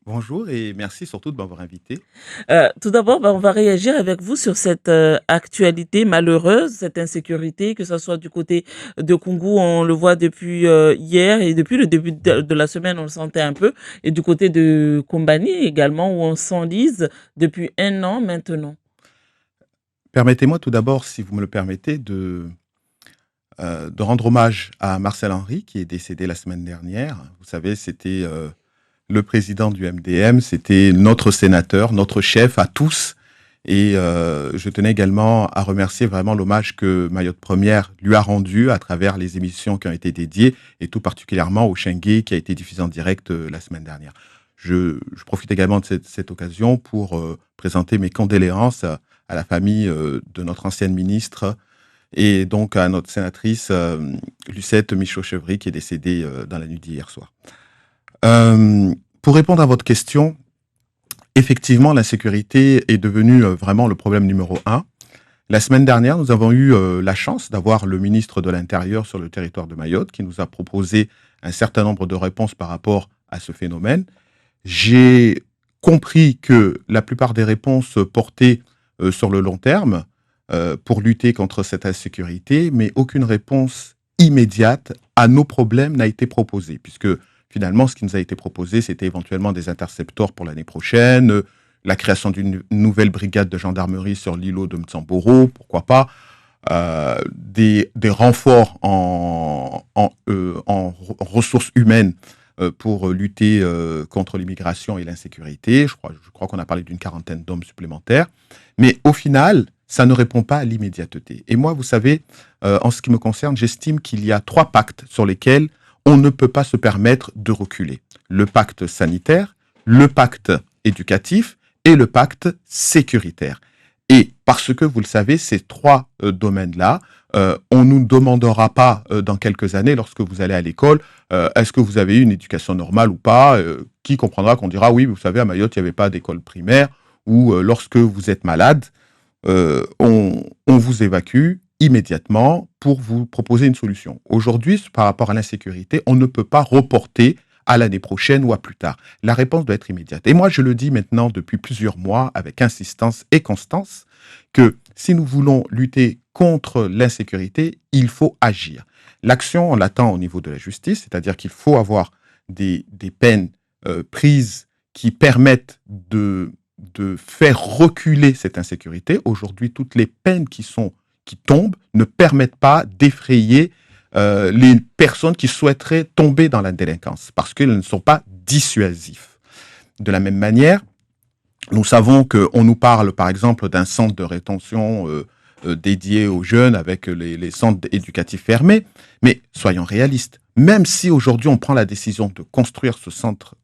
Bonjour et merci surtout de m'avoir invité. Tout d'abord, on va réagir avec vous sur cette, actualité malheureuse, cette insécurité, que ça soit du côté de Kungu, on le voit depuis, hier et depuis le début de la semaine, on le sentait un peu et du côté de Kombani également où on s'enlise depuis 1 an maintenant. Permettez-moi tout d'abord, si vous me le permettez, de rendre hommage à Marcel Henry, qui est décédé la semaine dernière. Vous savez, c'était le président du MDM, c'était notre sénateur, notre chef à tous. Et je tenais également à remercier vraiment l'hommage que Mayotte Première lui a rendu à travers les émissions qui ont été dédiées, et tout particulièrement au Chengué qui a été diffusé en direct la semaine dernière. Je profite également de cette occasion pour présenter mes condoléances à la famille de notre ancienne ministre et donc à notre sénatrice Lucette Michaud-Chevry qui est décédée dans la nuit d'hier soir. Pour répondre à votre question, effectivement, l'insécurité est devenue vraiment le problème numéro un. La semaine dernière, nous avons eu la chance d'avoir le ministre de l'Intérieur sur le territoire de Mayotte qui nous a proposé un certain nombre de réponses par rapport à ce phénomène. J'ai compris que la plupart des réponses portaient sur le long terme pour lutter contre cette insécurité, mais aucune réponse immédiate à nos problèmes n'a été proposée, puisque finalement, ce qui nous a été proposé, c'était éventuellement des intercepteurs pour l'année prochaine, la création d'une nouvelle brigade de gendarmerie sur l'îlot de Mtsamboro, pourquoi pas, des renforts en ressources humaines pour lutter contre l'immigration et l'insécurité. Je crois qu'on a parlé d'une quarantaine d'hommes supplémentaires. Mais au final, ça ne répond pas à l'immédiateté. Et moi, vous savez, en ce qui me concerne, j'estime qu'il y a 3 pactes sur lesquels on ne peut pas se permettre de reculer. Le pacte sanitaire, le pacte éducatif et le pacte sécuritaire. Et parce que, vous le savez, ces 3 domaines-là, on ne nous demandera pas dans quelques années, lorsque vous allez à l'école, est-ce que vous avez eu une éducation normale ou pas. Qui comprendra qu'on dira, oui, vous savez, à Mayotte, il n'y avait pas d'école primaire, ou lorsque vous êtes malade, on vous évacue immédiatement pour vous proposer une solution. Aujourd'hui, par rapport à l'insécurité, on ne peut pas reporter à l'année prochaine ou à plus tard. La réponse doit être immédiate. Et moi, je le dis maintenant depuis plusieurs mois, avec insistance et constance, que si nous voulons lutter contre l'insécurité, il faut agir. L'action, on l'attend au niveau de la justice, c'est-à-dire qu'il faut avoir des peines prises qui permettent de faire reculer cette insécurité. Aujourd'hui, toutes les peines qui tombent ne permettent pas d'effrayer les personnes qui souhaiteraient tomber dans la délinquance parce qu'elles ne sont pas dissuasifs. De la même manière, nous savons qu'on nous parle, par exemple, d'un centre de rétention dédié aux jeunes avec les centres éducatifs fermés, mais soyons réalistes. Même si aujourd'hui on prend la décision de construire ce centre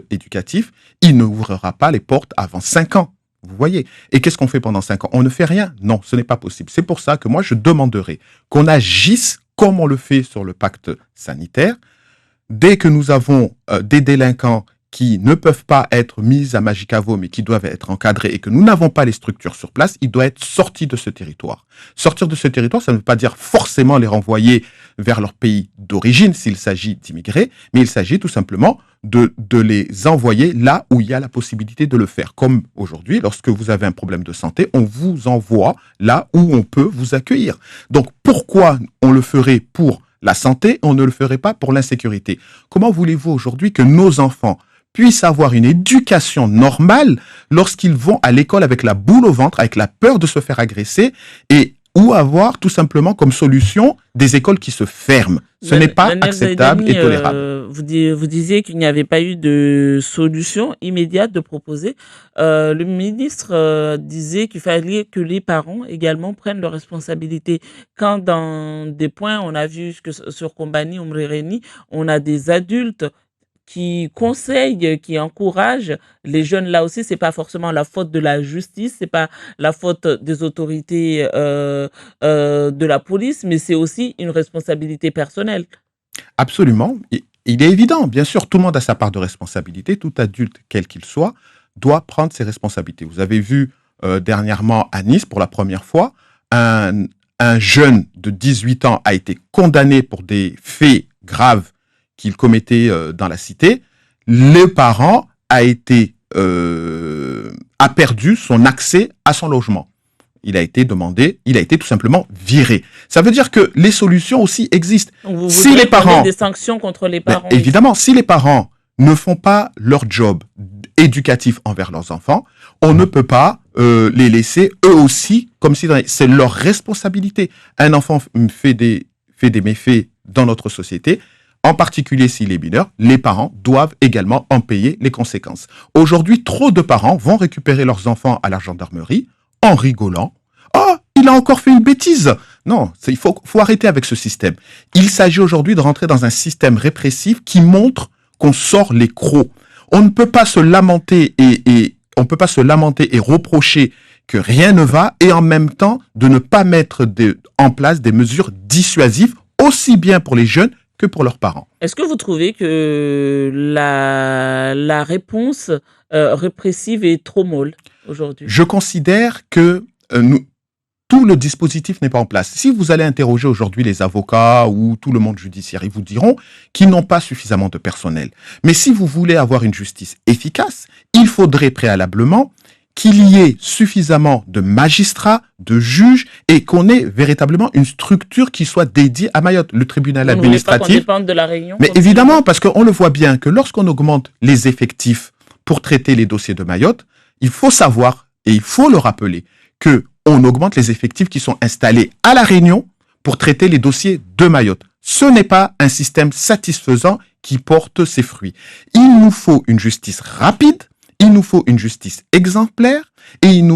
éducatif, il n'ouvrira pas les portes avant 5 ans. Vous voyez. Et qu'est-ce qu'on fait pendant 5 ans? On ne fait rien? Non, ce n'est pas possible. C'est pour ça que moi, je demanderai qu'on agisse comme on le fait sur le pacte sanitaire. Dès que nous avons des délinquants qui ne peuvent pas être mis à Magicavo, mais qui doivent être encadrés et que nous n'avons pas les structures sur place, il doit être sorti de ce territoire. Sortir de ce territoire, ça ne veut pas dire forcément les renvoyer vers leur pays d'origine s'il s'agit d'immigrés, mais il s'agit tout simplement de les envoyer là où il y a la possibilité de le faire. Comme aujourd'hui, lorsque vous avez un problème de santé, on vous envoie là où on peut vous accueillir. Donc pourquoi on le ferait pour la santé, on ne le ferait pas pour l'insécurité? Comment voulez-vous aujourd'hui que nos enfants puissent avoir une éducation normale lorsqu'ils vont à l'école avec la boule au ventre, avec la peur de se faire agresser, et ou avoir tout simplement comme solution des écoles qui se ferment? Ce n'est pas Daniel acceptable Zaidani, et tolérable. vous disiez qu'il n'y avait pas eu de solution immédiate de proposer. Le ministre disait qu'il fallait que les parents également prennent leurs responsabilités. Quand dans des points, on a vu que sur Kombani, Umrereni, on a des adultes qui conseille, qui encourage les jeunes. Là aussi, c'est pas forcément la faute de la justice, c'est pas la faute des autorités, de la police, mais c'est aussi une responsabilité personnelle. Absolument. Il est évident, bien sûr, tout le monde a sa part de responsabilité. Tout adulte, quel qu'il soit, doit prendre ses responsabilités. Vous avez vu dernièrement à Nice, pour la première fois, un jeune de 18 ans a été condamné pour des faits graves qu'il commettait dans la cité. Les parents a perdu son accès à son logement. Il a été tout simplement viré. Ça veut dire que les solutions aussi existent. Donc, vous Si voudrez les parents, des sanctions contre les ben, parents. évidemment, si les parents ne font pas leur job éducatif envers leurs enfants, on ne peut pas les laisser eux aussi, comme si c'est leur responsabilité. Un enfant fait des méfaits dans notre société, en particulier s'il est mineur, les parents doivent également en payer les conséquences. Aujourd'hui, trop de parents vont récupérer leurs enfants à la gendarmerie en rigolant. Oh, il a encore fait une bêtise. Non, il faut arrêter avec ce système. Il s'agit aujourd'hui de rentrer dans un système répressif qui montre qu'on sort les crocs. On ne peut pas se lamenter et reprocher que rien ne va et en même temps de ne pas mettre en place des mesures dissuasives aussi bien pour les jeunes que pour leurs parents. Est-ce que vous trouvez que la réponse répressive est trop molle aujourd'hui? Je considère que tout le dispositif n'est pas en place. Si vous allez interroger aujourd'hui les avocats ou tout le monde judiciaire, ils vous diront qu'ils n'ont pas suffisamment de personnel. Mais si vous voulez avoir une justice efficace, il faudrait préalablement qu'il y ait suffisamment de magistrats, de juges et qu'on ait véritablement une structure qui soit dédiée à Mayotte, le tribunal administratif. Vous ne voulez pas qu'on dépende de la Réunion? Mais évidemment, parce qu'on le voit bien que lorsqu'on augmente les effectifs pour traiter les dossiers de Mayotte, il faut savoir et il faut le rappeler que on augmente les effectifs qui sont installés à la Réunion pour traiter les dossiers de Mayotte. Ce n'est pas un système satisfaisant qui porte ses fruits. Il nous faut une justice rapide, il nous faut une justice exemplaire et il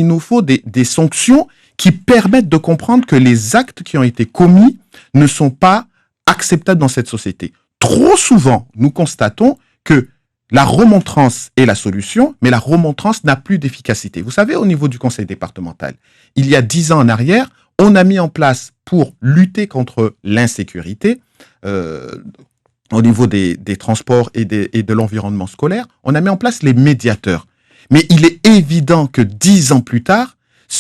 nous faut des sanctions qui permettent de comprendre que les actes qui ont été commis ne sont pas acceptables dans cette société. Trop souvent, nous constatons que la remontrance est la solution, mais la remontrance n'a plus d'efficacité. Vous savez, au niveau du conseil départemental, il y a 10 ans en arrière, on a mis en place pour lutter contre l'insécurité, au niveau des transports et de l'environnement scolaire, on a mis en place les médiateurs. Mais il est évident que 10 ans plus tard,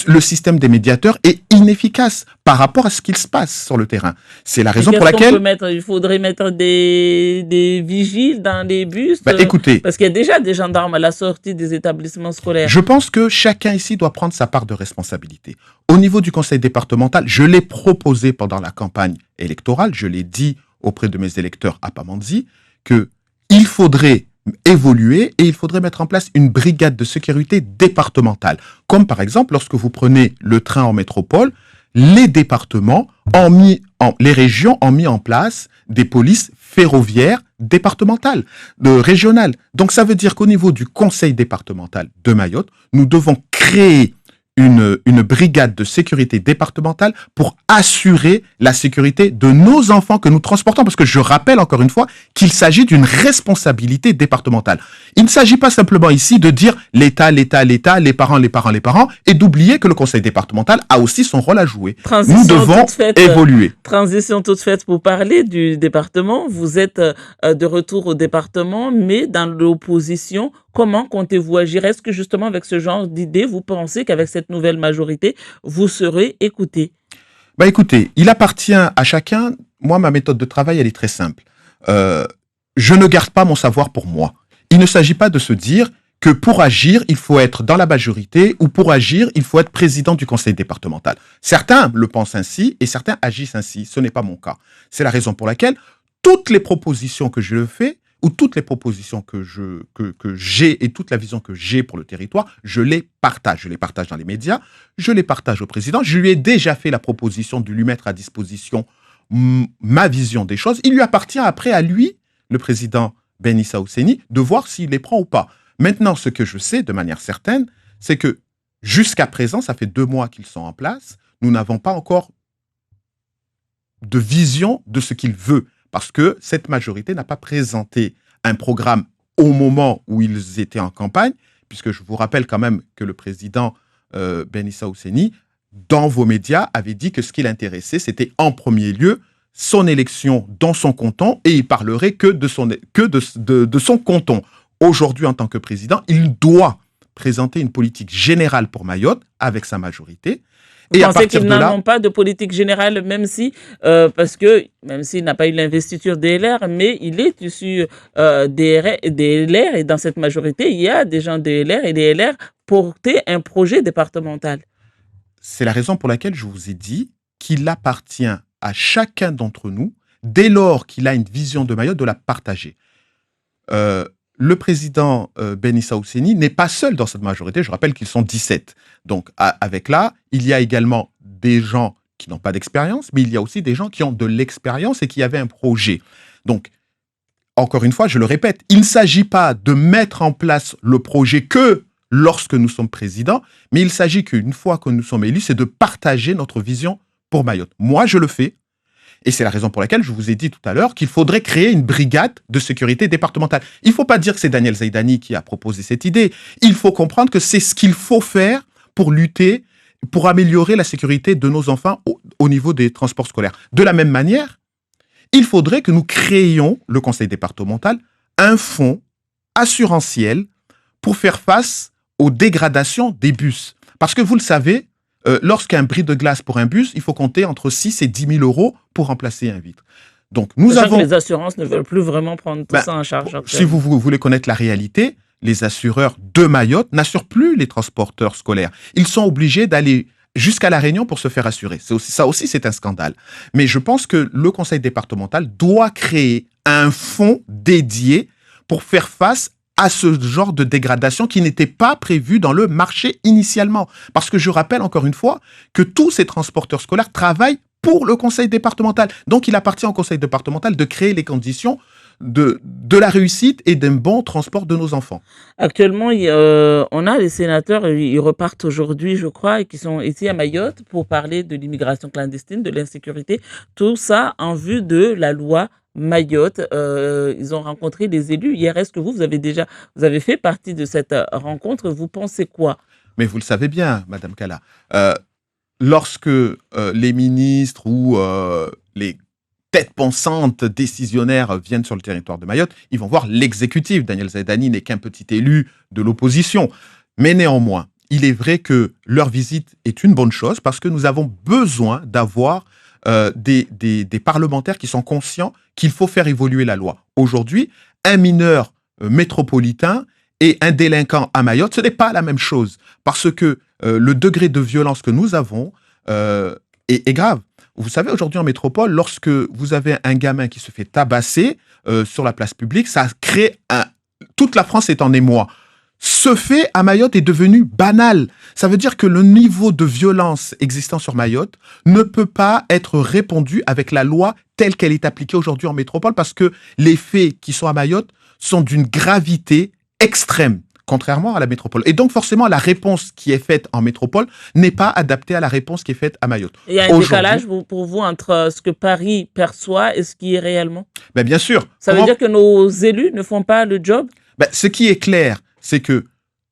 le système des médiateurs est inefficace par rapport à ce qu'il se passe sur le terrain. C'est la raison pour laquelle... Il faudrait mettre des vigiles dans les bus. Écoutez, parce qu'il y a déjà des gendarmes à la sortie des établissements scolaires. Je pense que chacun ici doit prendre sa part de responsabilité. Au niveau du conseil départemental, je l'ai proposé pendant la campagne électorale, je l'ai dit auprès de mes électeurs à Pamandzi, qu'il faudrait évoluer et il faudrait mettre en place une brigade de sécurité départementale. Comme par exemple, lorsque vous prenez le train en métropole, les départements les régions ont mis en place des polices ferroviaires départementales, régionales. Donc ça veut dire qu'au niveau du conseil départemental de Mayotte, nous devons créer une brigade de sécurité départementale pour assurer la sécurité de nos enfants que nous transportons. Parce que je rappelle encore une fois qu'il s'agit d'une responsabilité départementale. Il ne s'agit pas simplement ici de dire l'État, les parents, et d'oublier que le conseil départemental a aussi son rôle à jouer. Nous devons évoluer. Transition toute faite pour parler du département. Vous êtes de retour au département, mais dans l'opposition. Comment comptez-vous agir? Est-ce que justement avec ce genre d'idée, vous pensez qu'avec cette nouvelle majorité, vous serez écoutés? Écoutez, il appartient à chacun. Moi, ma méthode de travail, elle est très simple. Je ne garde pas mon savoir pour moi. Il ne s'agit pas de se dire que pour agir, il faut être dans la majorité ou pour agir, il faut être président du conseil départemental. Certains le pensent ainsi et certains agissent ainsi. Ce n'est pas mon cas. C'est la raison pour laquelle toutes les propositions que je fais ou toutes les propositions que j'ai et toute la vision que j'ai pour le territoire, je les partage. Je les partage dans les médias, je les partage au président. Je lui ai déjà fait la proposition de lui mettre à disposition ma vision des choses. Il lui appartient après à lui, le président Ben Issa Ousseni, de voir s'il les prend ou pas. Maintenant, ce que je sais de manière certaine, c'est que jusqu'à présent, ça fait 2 mois qu'ils sont en place, nous n'avons pas encore de vision de ce qu'il veut. Parce que cette majorité n'a pas présenté un programme au moment où ils étaient en campagne, puisque je vous rappelle quand même que le président Ben Issa Ousseni, dans vos médias, avait dit que ce qui l'intéressait, c'était en premier lieu son élection dans son canton, et il parlerait que de son canton. Aujourd'hui, en tant que président, il doit présenter une politique générale pour Mayotte avec sa majorité. Vous Et à pensez partir qu'ils de n'en là, ont pas de politique générale, même si, parce que même s'il n'a pas eu l'investiture des LR, mais il est issu des LR, et dans cette majorité, il y a des gens des LR et des LR porter un projet départemental. c'est la raison pour laquelle je vous ai dit qu'il appartient à chacun d'entre nous, dès lors qu'il a une vision de Mayotte, de la partager. Euh, le président Ben Issa Ousseni n'est pas seul dans cette majorité. Je rappelle qu'ils sont 17. Donc, avec là, il y a également des gens qui n'ont pas d'expérience, mais il y a aussi des gens qui ont de l'expérience et qui avaient un projet. Donc, encore une fois, je le répète, il ne s'agit pas de mettre en place le projet que lorsque nous sommes présidents, mais il s'agit qu'une fois que nous sommes élus, c'est de partager notre vision pour Mayotte. Moi, je le fais. Et c'est la raison pour laquelle je vous ai dit tout à l'heure qu'il faudrait créer une brigade de sécurité départementale. Il ne faut pas dire que c'est Daniel Zaidani qui a proposé cette idée. Il faut comprendre que c'est ce qu'il faut faire pour lutter, pour améliorer la sécurité de nos enfants au niveau des transports scolaires. De la même manière, il faudrait que nous créions, le conseil départemental, un fonds assurantiel pour faire face aux dégradations des bus. Parce que vous le savez, lorsqu'un bris de glace pour un bus, il faut compter entre 6 et 10 000 euros pour remplacer un vitre. Donc, nous Sachant avons... que les assurances ne veulent plus vraiment prendre tout Ben, ça en charge si actuellement. vous voulez connaître la réalité, les assureurs de Mayotte n'assurent plus les transporteurs scolaires. Ils sont obligés d'aller jusqu'à La Réunion pour se faire assurer. Ça aussi, c'est un scandale. Mais je pense que le conseil départemental doit créer un fonds dédié pour faire face à ce genre de dégradation qui n'était pas prévu dans le marché initialement. Parce que je rappelle encore une fois que tous ces transporteurs scolaires travaillent pour le conseil départemental. Donc, il appartient au conseil départemental de créer les conditions de la réussite et d'un bon transport de nos enfants. Actuellement, on a les sénateurs, ils repartent aujourd'hui, je crois, et qui sont ici à Mayotte pour parler de l'immigration clandestine, de l'insécurité, tout ça en vue de la loi Mayotte. Ils ont rencontré des élus hier. Est-ce que vous avez fait partie de cette rencontre? Vous pensez quoi? Mais vous le savez bien, Madame Kala, lorsque les ministres ou les têtes pensantes décisionnaires viennent sur le territoire de Mayotte, ils vont voir l'exécutif. Daniel Zaidani n'est qu'un petit élu de l'opposition. Mais néanmoins, il est vrai que leur visite est une bonne chose parce que nous avons besoin d'avoir des parlementaires qui sont conscients qu'il faut faire évoluer la loi. Aujourd'hui, un mineur métropolitain et un délinquant à Mayotte, ce n'est pas la même chose parce que le degré de violence que nous avons est grave. Vous savez, aujourd'hui en métropole, lorsque vous avez un gamin qui se fait tabasser sur la place publique, ça crée toute la France est en émoi. Ce fait à Mayotte est devenu banal. Ça veut dire que le niveau de violence existant sur Mayotte ne peut pas être répondu avec la loi telle qu'elle est appliquée aujourd'hui en métropole parce que les faits qui sont à Mayotte sont d'une gravité extrême, contrairement à la métropole. Et donc, forcément, la réponse qui est faite en métropole n'est pas adaptée à la réponse qui est faite à Mayotte. Il y a un décalage pour vous entre ce que Paris perçoit et ce qui est réellement? Ben, bien sûr. Ça veut dire que nos élus ne font pas le job? Ben, ce qui est clair, c'est que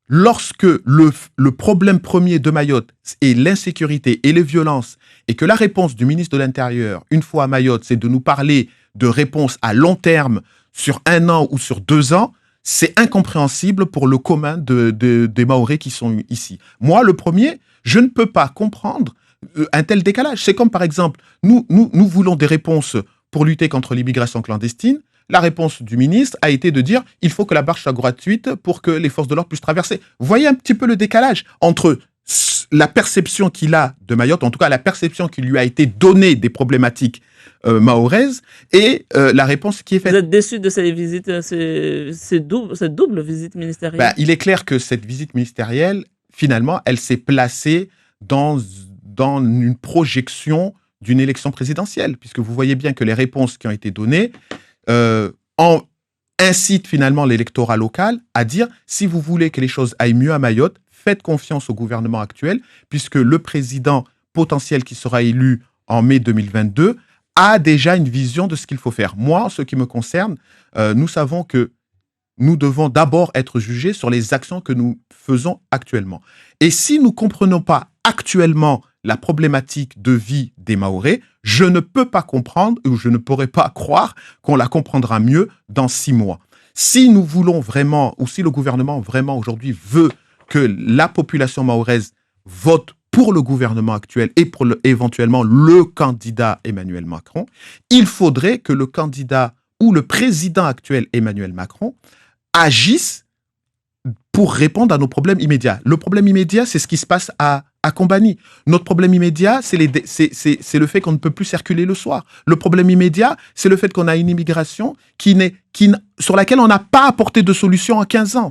lorsque le problème premier de Mayotte est l'insécurité et les violences, et que la réponse du ministre de l'Intérieur, une fois à Mayotte, c'est de nous parler de réponses à long terme sur 1 an ou sur 2 ans, c'est incompréhensible pour le commun des Mahorais qui sont ici. Moi, le premier, je ne peux pas comprendre un tel décalage. C'est comme, par exemple, nous voulons des réponses pour lutter contre l'immigration clandestine. La réponse du ministre a été de dire il faut que la barge soit gratuite pour que les forces de l'ordre puissent traverser. Vous voyez un petit peu le décalage entre la perception qu'il a de Mayotte, en tout cas la perception qui lui a été donnée des problématiques mahoraises et la réponse qui est faite. Vous êtes déçu de cette visite, cette double visite ministérielle? Ben, il est clair que cette visite ministérielle, finalement, elle s'est placée dans une projection d'une élection présidentielle, puisque vous voyez bien que les réponses qui ont été données incitent finalement l'électorat local à dire si vous voulez que les choses aillent mieux à Mayotte, faites confiance au gouvernement actuel, puisque le président potentiel qui sera élu en mai 2022 a déjà une vision de ce qu'il faut faire. Moi, en ce qui me concerne, nous savons que nous devons d'abord être jugés sur les actions que nous faisons actuellement. Et si nous ne comprenons pas actuellement la problématique de vie des Mahorais, je ne peux pas comprendre ou je ne pourrais pas croire qu'on la comprendra mieux dans 6 mois. Si nous voulons vraiment, ou si le gouvernement vraiment aujourd'hui veut que la population mahoraise vote pour le gouvernement actuel et pour éventuellement le candidat Emmanuel Macron, il faudrait que le candidat ou le président actuel Emmanuel Macron agisse pour répondre à nos problèmes immédiats. Le problème immédiat, c'est ce qui se passe à Kombani. Notre problème immédiat, c'est le fait qu'on ne peut plus circuler le soir. Le problème immédiat, c'est le fait qu'on a une immigration sur laquelle on n'a pas apporté de solution en 15 ans.